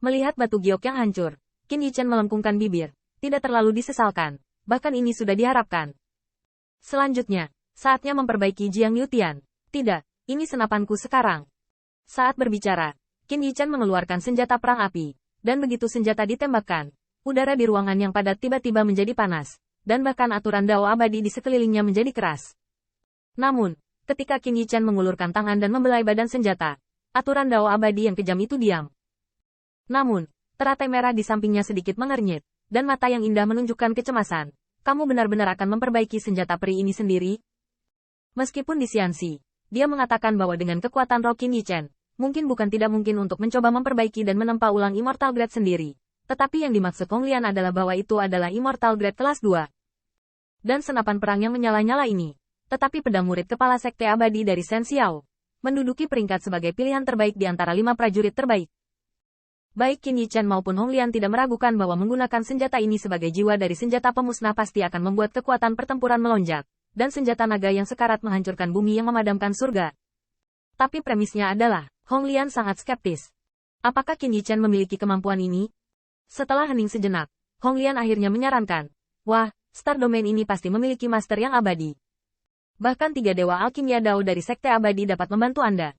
Melihat batu giok yang hancur, Qin Yichen melengkungkan bibir. Tidak terlalu disesalkan. Bahkan ini sudah diharapkan. Selanjutnya, saatnya memperbaiki Jiang Yutian. Tidak, ini senapanku sekarang. Saat berbicara, Qin Yichen mengeluarkan senjata perang api. Dan begitu senjata ditembakkan, udara di ruangan yang padat tiba-tiba menjadi panas. Dan bahkan aturan Dao abadi di sekelilingnya menjadi keras. Namun, ketika Qin Yichen mengulurkan tangan dan membelai badan senjata, aturan Dao abadi yang kejam itu diam. Namun, teratai merah di sampingnya sedikit mengernyit. Dan mata yang indah menunjukkan kecemasan. Kamu benar-benar akan memperbaiki senjata peri ini sendiri? Meskipun di Xianxi, dia mengatakan bahwa dengan kekuatan roh Qin Yichen, mungkin bukan tidak mungkin untuk mencoba memperbaiki dan menempa ulang Immortal Grade sendiri. Tetapi yang dimaksud Hong Lian adalah bahwa itu adalah Immortal Grade kelas 2. Dan senapan perang yang menyala-nyala ini. Tetapi pedang murid kepala sekte abadi dari Shen Xiao, menduduki peringkat sebagai pilihan terbaik di antara 5 prajurit terbaik. Baik Qin Yichen maupun Hong Lian tidak meragukan bahwa menggunakan senjata ini sebagai jiwa dari senjata pemusnah pasti akan membuat kekuatan pertempuran melonjak, dan senjata naga yang sekarat menghancurkan bumi yang memadamkan surga. Tapi premisnya adalah, Hong Lian sangat skeptis. Apakah Qin Yichen memiliki kemampuan ini? Setelah hening sejenak, Hong Lian akhirnya menyarankan, wah, Star Domain ini pasti memiliki master yang abadi. Bahkan 3 dewa alkimia Dao dari sekte abadi dapat membantu Anda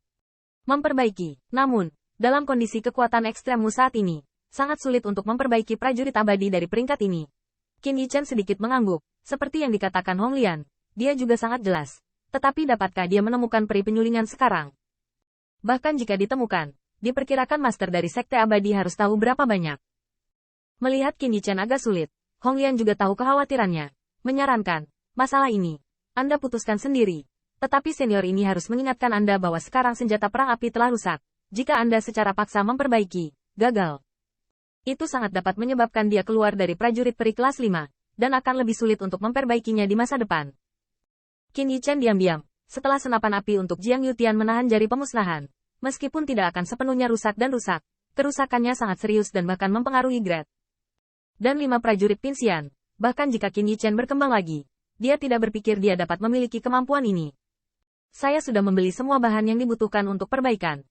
memperbaiki. Namun, dalam kondisi kekuatan ekstremmu saat ini, sangat sulit untuk memperbaiki prajurit abadi dari peringkat ini. Qin Yichen sedikit mengangguk, seperti yang dikatakan Hong Lian, dia juga sangat jelas. Tetapi dapatkah dia menemukan peri penyulingan sekarang? Bahkan jika ditemukan, diperkirakan master dari sekte abadi harus tahu berapa banyak. Melihat Qin Yichen agak sulit, Hong Lian juga tahu kekhawatirannya. Menyarankan, masalah ini, Anda putuskan sendiri. Tetapi senior ini harus mengingatkan Anda bahwa sekarang senjata perang api telah rusak. Jika Anda secara paksa memperbaiki, gagal. Itu sangat dapat menyebabkan dia keluar dari prajurit peri kelas 5, dan akan lebih sulit untuk memperbaikinya di masa depan. Qin Yichen diam-diam, setelah senapan api untuk Jiang Yutian menahan jari pemusnahan. Meskipun tidak akan sepenuhnya rusak dan rusak, kerusakannya sangat serius dan bahkan mempengaruhi grade. Dan 5 prajurit Pinsian, bahkan jika Qin Yichen berkembang lagi, dia tidak berpikir dia dapat memiliki kemampuan ini. Saya sudah membeli semua bahan yang dibutuhkan untuk perbaikan.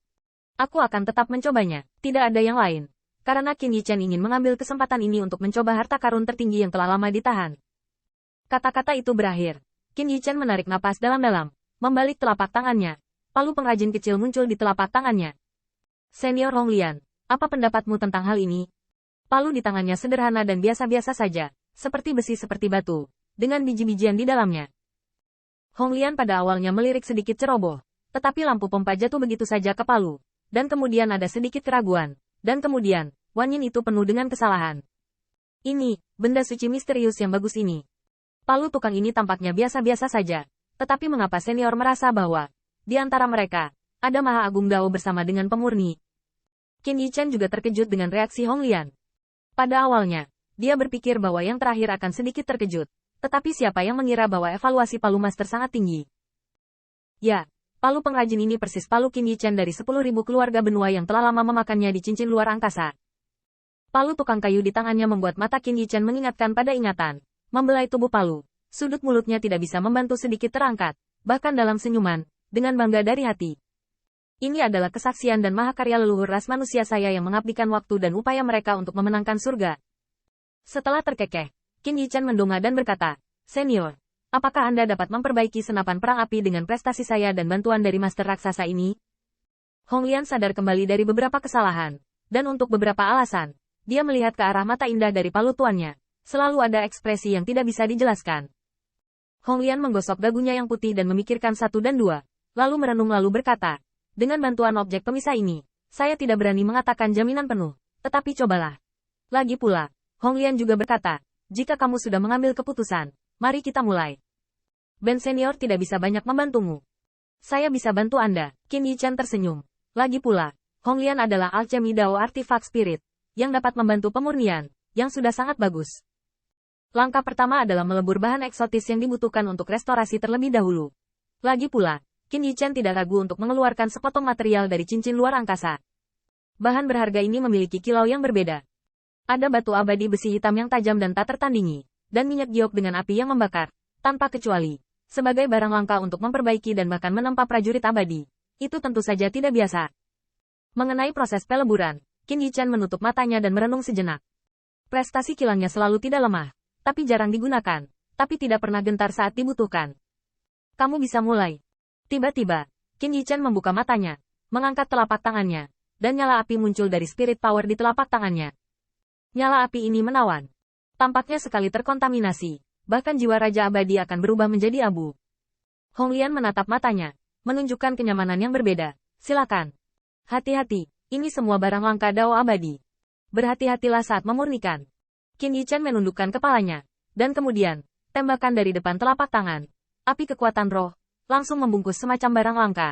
Aku akan tetap mencobanya, tidak ada yang lain. Karena Qin Yichen ingin mengambil kesempatan ini untuk mencoba harta karun tertinggi yang telah lama ditahan. Kata-kata itu berakhir. Qin Yichen menarik napas dalam-dalam, membalik telapak tangannya. Palu pengrajin kecil muncul di telapak tangannya. Senior Hong Lian, apa pendapatmu tentang hal ini? Palu di tangannya sederhana dan biasa-biasa saja, seperti besi seperti batu, dengan biji-bijian di dalamnya. Hong Lian pada awalnya melirik sedikit ceroboh, tetapi lampu pompa jatuh begitu saja ke Palu. Dan kemudian ada sedikit keraguan. Dan kemudian, Wan Yin itu penuh dengan kesalahan. Ini, benda suci misterius yang bagus ini. Palu tukang ini tampaknya biasa-biasa saja. Tetapi mengapa senior merasa bahwa, di antara mereka, ada Maha Agung Dao bersama dengan pemurni? Qin Yichen juga terkejut dengan reaksi Hong Lian. Pada awalnya, dia berpikir bahwa yang terakhir akan sedikit terkejut. Tetapi siapa yang mengira bahwa evaluasi Palu Master sangat tinggi? Ya. Palu pengrajin ini persis palu Qin Yichen dari 10.000 keluarga benua yang telah lama memakannya di cincin luar angkasa. Palu tukang kayu di tangannya membuat mata Qin Yichen mengingatkan pada ingatan. Membelai tubuh Palu. Sudut mulutnya tidak bisa membantu sedikit terangkat. Bahkan dalam senyuman, dengan bangga dari hati. Ini adalah kesaksian dan mahakarya leluhur ras manusia saya yang mengabdikan waktu dan upaya mereka untuk memenangkan surga. Setelah terkekeh, Qin Yichen mendongak dan berkata, Senior. Apakah Anda dapat memperbaiki senapan perang api dengan prestasi saya dan bantuan dari master raksasa ini? Hong Lian sadar kembali dari beberapa kesalahan. Dan untuk beberapa alasan, dia melihat ke arah mata indah dari palu tuannya. Selalu ada ekspresi yang tidak bisa dijelaskan. Hong Lian menggosok dagunya yang putih dan memikirkan 1 dan 2. Lalu merenung lalu berkata, dengan bantuan objek pemisah ini, saya tidak berani mengatakan jaminan penuh. Tetapi cobalah. Lagi pula, Hong Lian juga berkata, jika kamu sudah mengambil keputusan, mari kita mulai. Ben senior tidak bisa banyak membantumu. Saya bisa bantu Anda. Qin Yichen tersenyum. Lagi pula, Hong Lian adalah alchemy Dao Artifact Spirit, yang dapat membantu pemurnian, yang sudah sangat bagus. Langkah pertama adalah melebur bahan eksotis yang dibutuhkan untuk restorasi terlebih dahulu. Lagi pula, Qin Yichen tidak ragu untuk mengeluarkan sepotong material dari cincin luar angkasa. Bahan berharga ini memiliki kilau yang berbeda. Ada batu abadi besi hitam yang tajam dan tak tertandingi, dan minyak giok dengan api yang membakar, tanpa kecuali. Sebagai barang langka untuk memperbaiki dan bahkan menempa prajurit abadi. Itu tentu saja tidak biasa. Mengenai proses peleburan, Qin Yichan menutup matanya dan merenung sejenak. Prestasi kilangnya selalu tidak lemah, tapi jarang digunakan, tapi tidak pernah gentar saat dibutuhkan. Kamu bisa mulai. Tiba-tiba, Qin Yichan membuka matanya, mengangkat telapak tangannya, dan nyala api muncul dari spirit power di telapak tangannya. Nyala api ini menawan. Tampaknya sekali terkontaminasi, bahkan jiwa Raja Abadi akan berubah menjadi abu. Hong Lian menatap matanya, menunjukkan kenyamanan yang berbeda. Silakan. Hati-hati, ini semua barang langka Dao Abadi. Berhati-hatilah saat memurnikan. Qin Yichan menundukkan kepalanya, dan kemudian, tembakan dari depan telapak tangan. Api kekuatan roh, langsung membungkus semacam barang langka.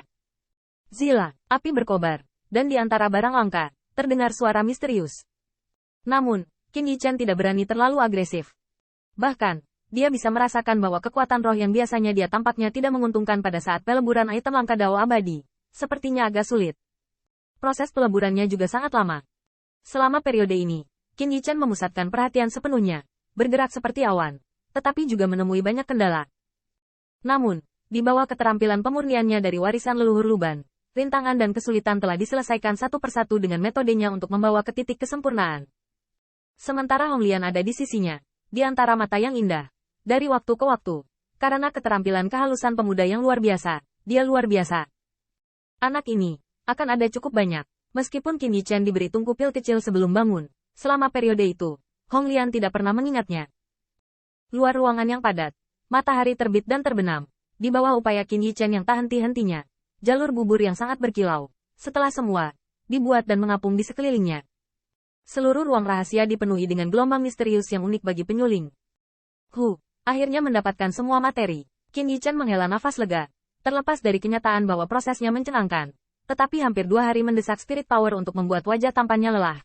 Zila, api berkobar, dan di antara barang langka, terdengar suara misterius. Namun, Qin Yichan tidak berani terlalu agresif. Bahkan, dia bisa merasakan bahwa kekuatan roh yang biasanya dia tampaknya tidak menguntungkan pada saat peleburan item langka Dao Abadi, sepertinya agak sulit. Proses peleburannya juga sangat lama. Selama periode ini, Qin Yichan memusatkan perhatian sepenuhnya, bergerak seperti awan, tetapi juga menemui banyak kendala. Namun, di bawah keterampilan pemurniannya dari warisan leluhur Luban, rintangan dan kesulitan telah diselesaikan satu persatu dengan metodenya untuk membawa ke titik kesempurnaan. Sementara Hong Lian ada di sisinya, di antara mata yang indah. Dari waktu ke waktu, karena keterampilan kehalusan pemuda yang luar biasa, dia luar biasa. Anak ini, akan ada cukup banyak. Meskipun Qin Yichan diberi tungku pil kecil sebelum bangun, selama periode itu, Hong Lian tidak pernah mengingatnya. Luar ruangan yang padat, matahari terbit dan terbenam. Di bawah upaya Qin Yichan yang tak henti-hentinya, jalur bubur yang sangat berkilau, setelah semua, dibuat dan mengapung di sekelilingnya. Seluruh ruang rahasia dipenuhi dengan gelombang misterius yang unik bagi penyuling. Akhirnya mendapatkan semua materi. Qin Yichan menghela nafas lega, terlepas dari kenyataan bahwa prosesnya mencengangkan. Tetapi hampir 2 hari mendesak spirit power untuk membuat wajah tampannya lelah.